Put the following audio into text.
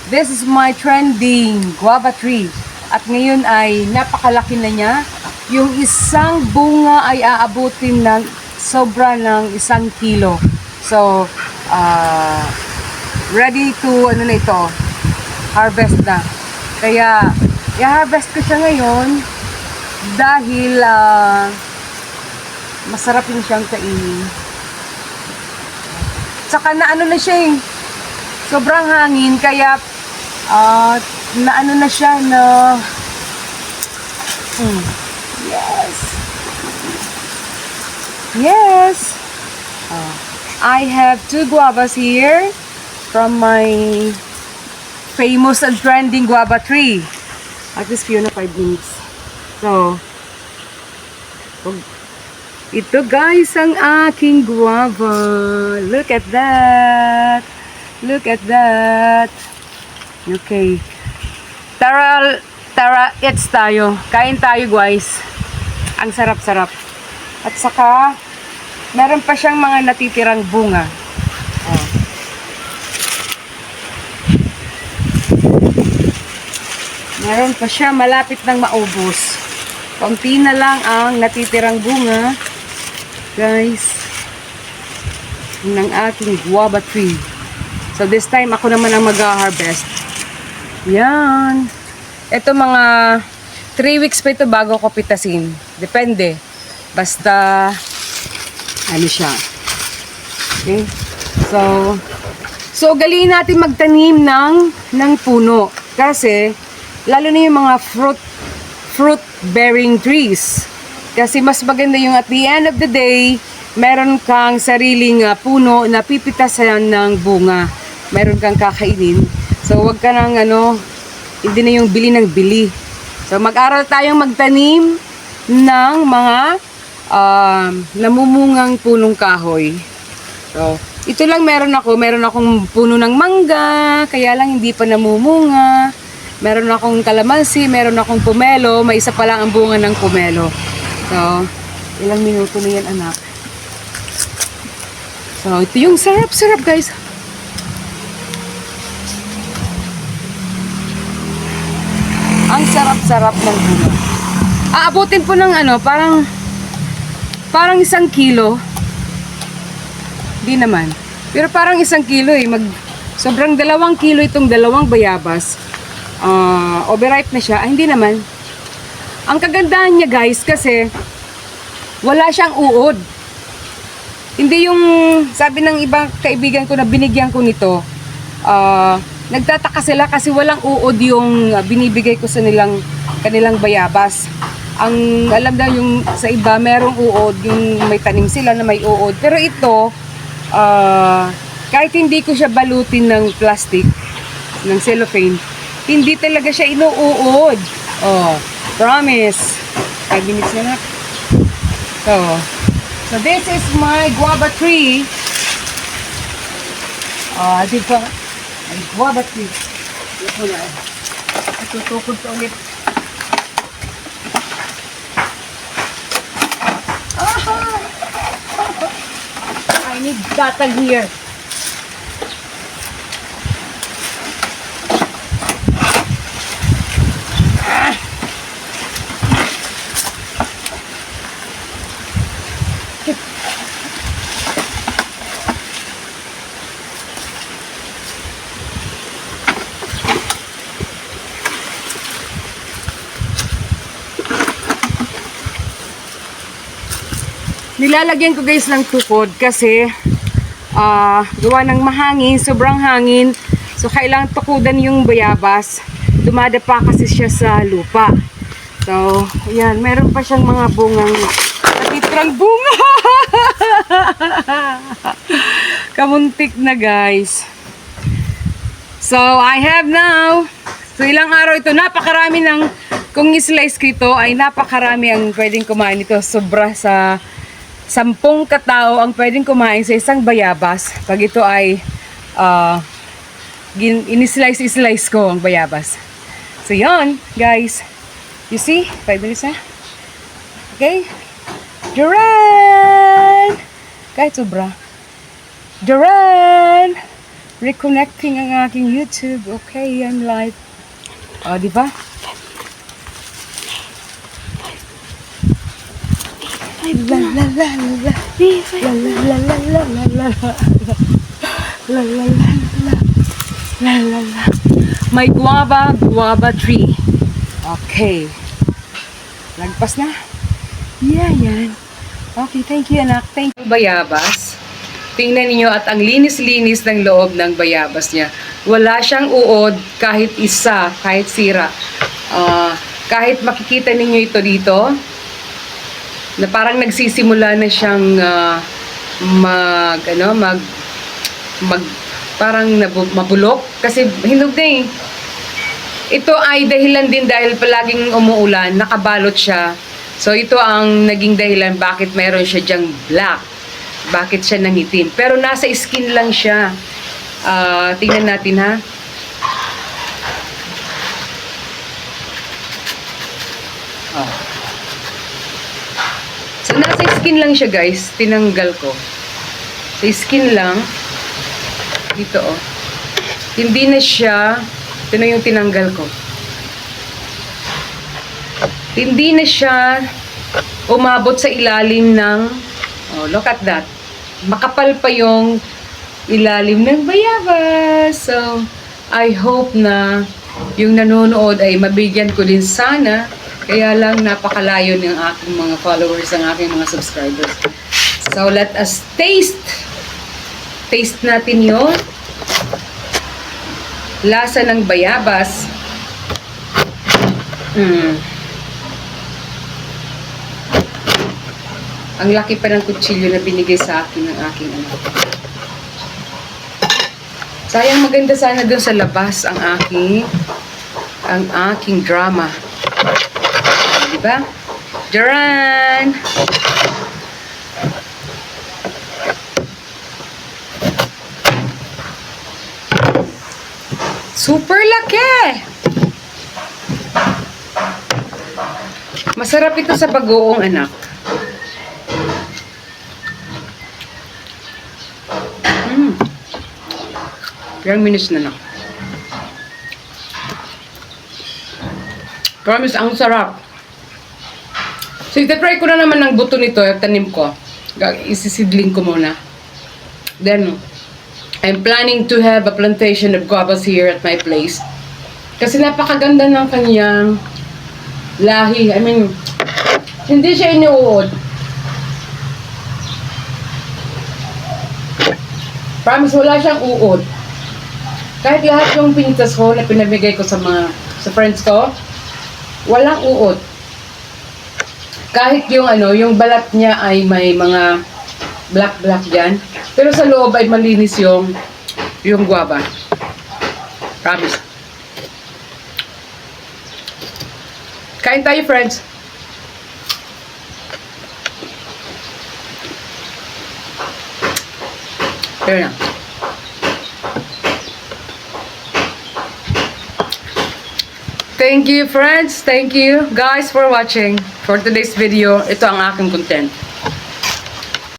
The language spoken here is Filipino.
This is my trending guava tree. At ngayon ay napakalaki na niya. Yung isang bunga ay aabutin ng sobra ng 1 kilo. So, ready to, ano na ito, harvest na. Kaya, i-harvest ko siya ngayon dahil masarap yun siyang kainin. Saka na ano na siya sobrang hangin, kaya na ano na siya na yes. Yes. I have 2 guavas here from my famous and trending guava tree. At least few na 5 minutes. So, ito guys ang aking guava. Look at that. Look at that. Okay. Tara, eats tayo. Kain tayo guys. Ang sarap-sarap. At saka, meron pa siyang mga natitirang bunga. Oh. Meron pa siya, malapit nang maubos. Kaunti na lang ang natitirang bunga. Guys, ng aking guava tree. So this time, ako naman ang mag-harvest. Yan. Ito mga 3 weeks pa ito bago ko pitasin. Depende. Basta, ano siya. Okay? So galiin natin magtanim ng puno. Kasi, lalo na yung mga fruit bearing trees. Kasi mas maganda yung at the end of the day, meron kang sariling puno na pipitasan ng bunga. Meron kang kakainin. So, wag ka nang hindi na yung bili ng bili. So, mag-aral tayong magtanim ng mga namumungang punong kahoy. So, ito lang meron ako. Meron akong puno ng mangga, kaya lang hindi pa namumunga. Meron akong kalamansi, meron akong pomelo. May isa pa lang ang bunga ng pomelo. So, ilang minuto na yan, anak. So, ito yung sarap-sarap, guys. Ang sarap-sarap ng bunga. Aabutin po ng parang 1 kilo. Di naman. Pero parang 1 kilo sobrang 2 kilo itong 2 bayabas. Overripe na siya. Hindi naman. Ang kagandahan niya guys kasi wala siyang uod. Hindi yung sabi ng ibang kaibigan ko na binigyan ko nito. Nagtataka sila kasi walang uod yung binibigay ko sa kanilang bayabas. Ang alam daw yung sa iba merong uod, yung may tanim sila na may uod. Pero ito, kahit hindi ko siya balutin ng plastic, ng cellophane, hindi talaga siya inuuod. Promise. 5 minutes na. So this is my guava tree. Dito ay guava tree. Ito na. Itutukod ko ulit. I need gatag here. Nilalagyan ko guys ng tukod kasi gawa ng mahangin, sobrang hangin. So kailangan tukudan yung bayabas. Dumadapa kasi siya sa lupa. So, ayan, meron pa siyang mga bungang natitirang bunga. Kamuntik na guys. So, I have now. So, ilang araw ito, napakarami kung i-slice ko ito, ay napakarami ang pwedeng kumain ito. Sobra sa 10 katao ang pwedeng kumain sa isang bayabas. Pag ito ay in-slice ko ang bayabas. So, yun, guys. You see? 5 minutes na. Okay? Duran! Kahit sobra. Duran! Reconnecting ang aking YouTube. Okay, I'm live. O, di ba? La la la la la la la la la la la la la la la la. May guava tree. Okay. Lagpas na. Yeah, yan. Okay, thank you anak. Thank you. Bayabas. Tingnan niyo at ang linis-linis ng loob ng bayabas niya. Wala siyang uod kahit isa, kahit sira. Kahit makikita ninyo ito dito, na parang nagsisimula na siyang parang mabulok kasi hinog na eh. Ito ay dahilan din dahil palaging umuulan, nakabalot siya. So ito ang naging dahilan bakit mayroon siya diyang black. Bakit siya nangitim. Pero nasa skin lang siya. Tingnan natin ha. So nasa skin lang siya guys. Tinanggal ko. Sa skin lang. Dito oh. Hindi na siya. Ito na yung tinanggal ko. Hindi na siya umabot sa ilalim ng look at that. Makapal pa yung ilalim ng bayabas. So, I hope na yung nanonood ay mabigyan ko din sana. Kaya lang napakalayo ng aking mga followers, ang aking mga subscribers. So, let us taste. Taste natin yung lasa ng bayabas. Ang laki pa ng kutsilyo na binigay sa akin ng aking anak. Sayang, maganda sana doon sa labas ang aking drama. Diba? Jaran! Super laki! Masarap ito sa bagoong anak. Ilang minutes na lang. Promise, ang sarap. So, itatry ko na naman ng buto nito, yung tanim ko. Isisidling ko muna. Then, I'm planning to have a plantation of guavas here at my place. Kasi napakaganda ng kanyang lahi. I mean, hindi siya inuod. Promise, wala siyang uod. Kahit lahat yung pinitas ko na pinamigay ko sa friends ko, walang uod. Kahit yung yung balat niya ay may mga black diyan, pero sa loob ay malinis yung guava. Promise. Kain tayo, friends. Pero na. Thank you friends, thank you guys for watching for today's video. Ito ang aking content.